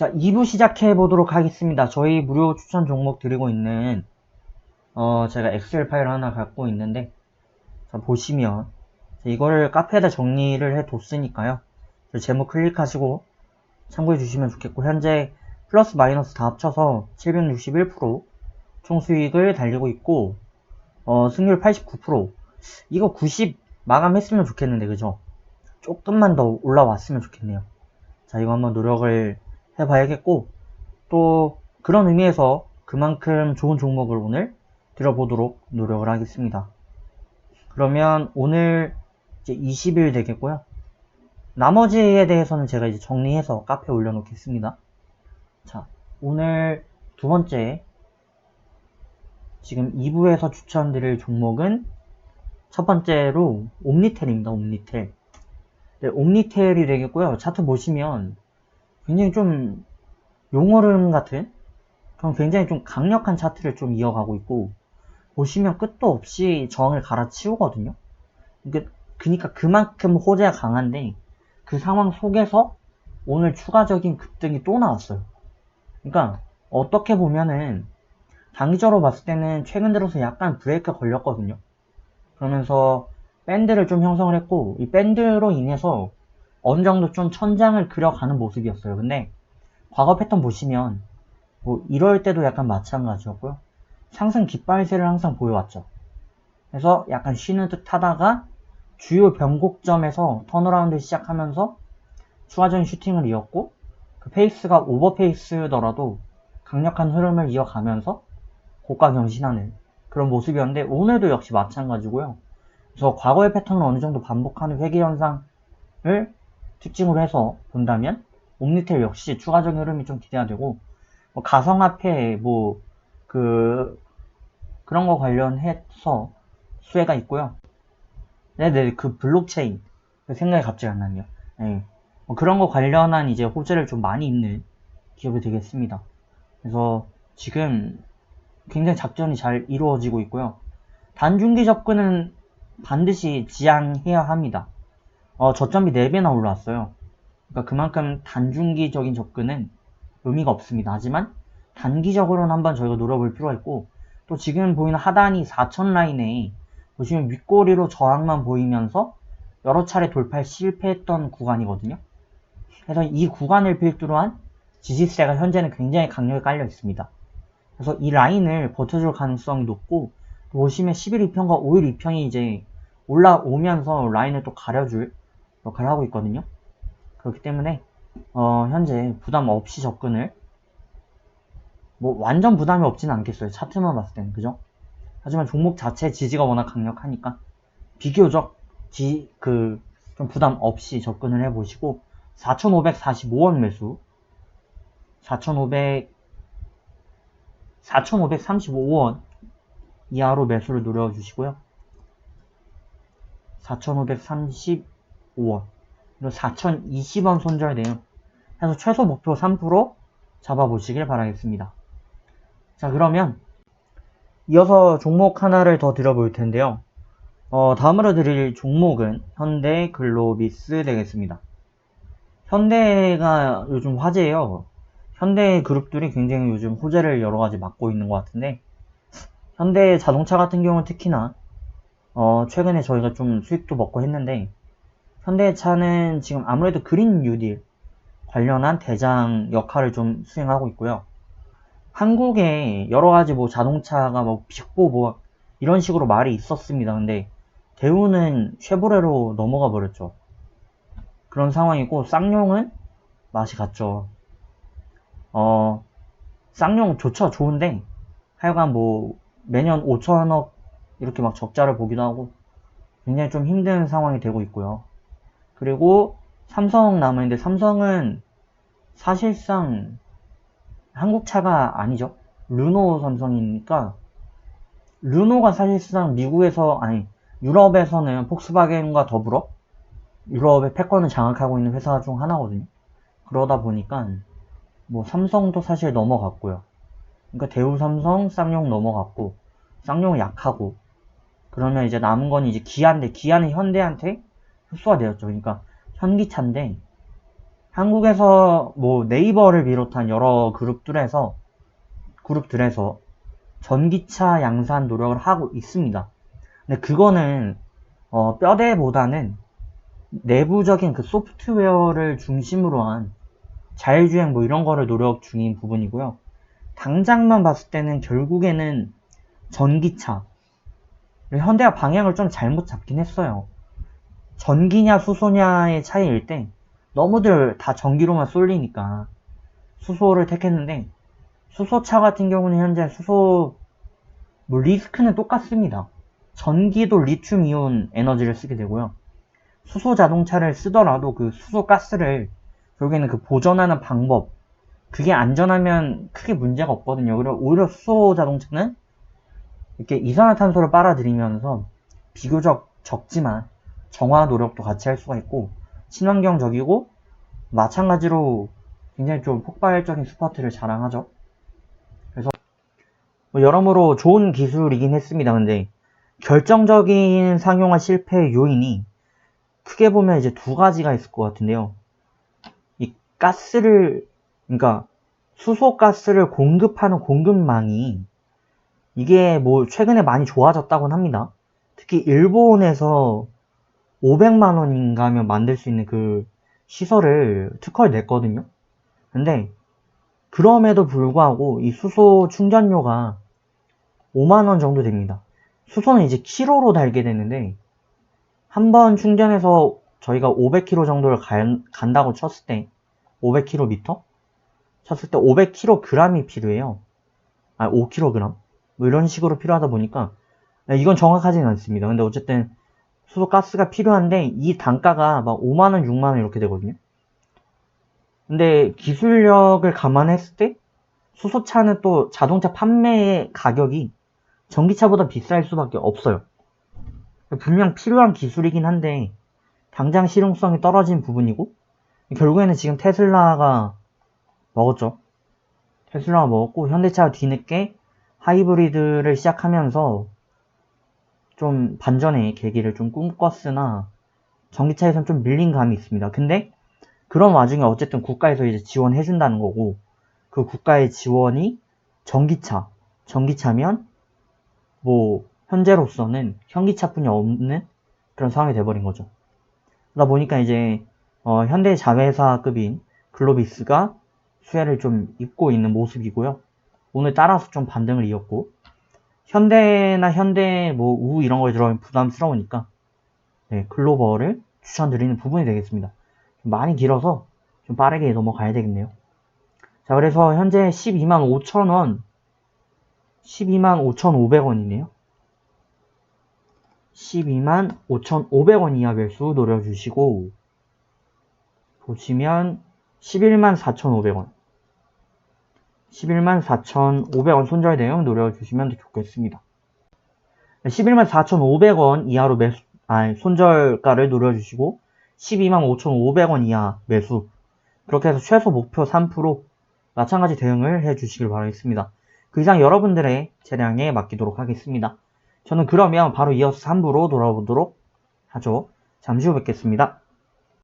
자, 2부 시작해 보도록 하겠습니다. 저희 무료 추천 종목 드리고 있는 제가 엑셀 파일 하나 갖고 있는데, 자, 보시면 이거를 카페에다 정리를 해 뒀으니까요. 제목 클릭하시고 참고해 주시면 좋겠고, 현재 플러스 마이너스 다 합쳐서 761% 총 수익을 달리고 있고, 승률 89%. 이거 90 마감했으면 좋겠는데, 그죠? 조금만 더 올라왔으면 좋겠네요. 자, 이거 한번 노력을 해봐야겠고, 또 그런 의미에서 그만큼 좋은 종목을 오늘 들어보도록 노력을 하겠습니다. 그러면 오늘 이제 20일 되겠고요. 나머지에 대해서는 제가 이제 정리해서 카페에 올려놓겠습니다. 자, 오늘 두 번째, 지금 2부에서 추천드릴 종목은 첫 번째로 옴니텔입니다. 옴니텔. 네, 옴니텔이 되겠고요. 차트 보시면 굉장히 좀 용어름 같은 그럼 굉장히 좀 강력한 차트를 좀 이어가고 있고, 보시면 끝도 없이 저항을 갈아치우거든요. 그러니까 그만큼 호재가 강한데, 그 상황 속에서 오늘 추가적인 급등이 또 나왔어요. 그러니까 어떻게 보면은 단기적으로 봤을 때는 최근 들어서 약간 브레이크가 걸렸거든요. 그러면서 밴드를 좀 형성을 했고, 이 밴드로 인해서 어느 정도 좀 천장을 그려가는 모습이었어요. 근데 과거 패턴 보시면 뭐 이럴 때도 약간 마찬가지였고요. 상승 깃발세를 항상 보여왔죠. 그래서 약간 쉬는 듯 하다가 주요 변곡점에서 턴어라운드 시작하면서 추가적인 슈팅을 이었고, 그 페이스가 오버페이스더라도 강력한 흐름을 이어가면서 고가 경신하는 그런 모습이었는데, 오늘도 역시 마찬가지고요. 그래서 과거의 패턴을 어느 정도 반복하는 회귀 현상을 특징으로 해서 본다면 옴니텔 역시 추가적인 흐름이 좀 기대가 되고, 가상화폐 그런 거 관련해서 수혜가 있고요. 네네, 그 블록체인 생각이 갑자기 안 나네요. 네. 그런 거 관련한 이제 호재를 좀 많이 입는 기업이 되겠습니다. 그래서 지금 굉장히 작전이 잘 이루어지고 있고요. 단중기 접근은 반드시 지향해야 합니다. 저점이 4배나 올라왔어요. 그러니까 그만큼 단중기적인 접근은 의미가 없습니다. 하지만 단기적으로는 한번 저희가 노려볼 필요가 있고, 또 지금 보이는 하단이 4천 라인에 보시면 윗꼬리로 저항만 보이면서 여러 차례 돌파 실패했던 구간이거든요. 그래서 이 구간을 필두로 한 지지세가 현재는 굉장히 강력히 깔려 있습니다. 그래서 이 라인을 버텨줄 가능성이 높고, 보시면 11 2평과 5일 2평이 이제 올라오면서 라인을 또 가려줄 역할을 하고 있거든요. 그렇기 때문에 현재 부담 없이 접근을, 뭐 완전 부담이 없지는 않겠어요. 차트만 봤을 때는, 그죠? 하지만 종목 자체 지지가 워낙 강력하니까 비교적 좀 부담 없이 접근을 해보시고, 4,545원 매수, 4,535원 이하로 매수를 노려주시고요. 4,535원, 그리고 4,020원 손절돼요. 해서 최소 목표 3% 잡아보시길 바라겠습니다. 자, 그러면 이어서 종목 하나를 더 드려볼 텐데요. 다음으로 드릴 종목은 현대글로비스 되겠습니다. 현대가 요즘 화제예요. 현대 그룹들이 굉장히 요즘 호재를 여러가지 맡고 있는 것 같은데, 현대 자동차 같은 경우는 특히나 최근에 저희가 좀 수익도 먹고 했는데, 현대차는 지금 아무래도 그린 뉴딜 관련한 대장 역할을 좀 수행하고 있고요. 한국에 여러가지 뭐 자동차가 뭐 빅보 뭐 이런 식으로 말이 있었습니다. 근데 대우는 쉐보레로 넘어가 버렸죠. 그런 상황이고, 쌍용은 맛이 갔죠. 쌍용 좋죠. 좋은데 하여간 뭐 매년 5천억 이렇게 막 적자를 보기도 하고 굉장히 좀 힘든 상황이 되고 있고요. 그리고 삼성 남아있는데, 삼성은 사실상 한국차가 아니죠. 르노 삼성이니까, 르노가 사실상 유럽에서는 폭스바겐과 더불어 유럽의 패권을 장악하고 있는 회사 중 하나거든요. 그러다 보니까 뭐 삼성도 사실 넘어갔고요. 그러니까 대우, 삼성, 쌍용 넘어갔고, 쌍용은 약하고, 그러면 이제 남은 건 이제 기아인데, 기아는 현대한테 흡수가 되었죠. 그러니까 현기차인데, 한국에서 뭐 네이버를 비롯한 여러 그룹들에서 전기차 양산 노력을 하고 있습니다. 근데 그거는 뼈대보다는 내부적인 그 소프트웨어를 중심으로 한 자율주행 뭐 이런 거를 노력 중인 부분이고요. 당장만 봤을 때는 결국에는 전기차. 현대가 방향을 좀 잘못 잡긴 했어요. 전기냐 수소냐의 차이일 때 너무들 다 전기로만 쏠리니까 수소를 택했는데, 수소차 같은 경우는 현재 수소 뭐 리스크는 똑같습니다. 전기도 리튬 이온 에너지를 쓰게 되고요. 수소 자동차를 쓰더라도 그 수소 가스를 결국에는 그 보존하는 방법, 그게 안전하면 크게 문제가 없거든요. 그리고 오히려 수소 자동차는 이렇게 이산화탄소를 빨아들이면서 비교적 적지만 정화 노력도 같이 할 수가 있고 친환경적이고 마찬가지로 굉장히 좀 폭발적인 스퍼트를 자랑하죠. 그래서 뭐 여러모로 좋은 기술이긴 했습니다. 근데 결정적인 상용화 실패의 요인이 크게 보면 이제 두 가지가 있을 것 같은데요. 이 가스를, 그러니까 수소 가스를 공급하는 공급망이 이게 뭐 최근에 많이 좋아졌다고는 합니다. 특히 일본에서 500만 원인가 하면 만들 수 있는 그 시설을 특허를 냈거든요. 근데 그럼에도 불구하고 이 수소 충전료가 5만 원 정도 됩니다. 수소는 이제 킬로로 달게 되는데 한 번 충전해서 저희가 500km 정도를 간다고 쳤을 때 500km? 쳤을 때 500kg이 필요해요. 5kg? 뭐 이런 식으로 필요하다 보니까 이건 정확하지는 않습니다. 근데 어쨌든 수소 가스가 필요한데 이 단가가 막 5만원, 6만원 이렇게 되거든요. 근데 기술력을 감안했을 때 수소차는 또 자동차 판매의 가격이 전기차보다 비쌀 수밖에 없어요. 분명 필요한 기술이긴 한데 당장 실용성이 떨어진 부분이고 결국에는 지금 테슬라가 먹었죠. 테슬라가 먹었고 현대차가 뒤늦게 하이브리드를 시작하면서 좀 반전의 계기를 좀 꿈꿨으나 전기차에선 좀 밀린 감이 있습니다. 근데 그런 와중에 어쨌든 국가에서 이제 지원해준다는 거고 그 국가의 지원이 전기차면 뭐 현재로서는 현기차뿐이 없는 그런 상황이 돼버린 거죠. 그러다 보니까 이제 현대 자회사급인 글로비스가 수혜를 좀 입고 있는 모습이고요. 오늘 따라서 좀 반등을 이었고 현대 뭐 우 이런 거에 들어가면 부담스러우니까 네, 글로벌을 추천드리는 부분이 되겠습니다. 좀 많이 길어서 좀 빠르게 넘어가야 되겠네요. 자, 그래서 현재 12만 5천원 12만 5,500원이네요. 12만 5,500원 이하 매수 노려주시고 보시면 11만 4,500원 11만 4,500원 손절 대응 노려주시면 좋겠습니다. 11만 4,500원 이하로 손절가를 노려주시고 12만 5,500원 이하 매수 그렇게 해서 최소 목표 3% 마찬가지 대응을 해주시길 바라겠습니다. 그 이상 여러분들의 재량에 맡기도록 하겠습니다. 저는 그러면 바로 이어서 3부로 돌아오도록 하죠. 잠시 후 뵙겠습니다.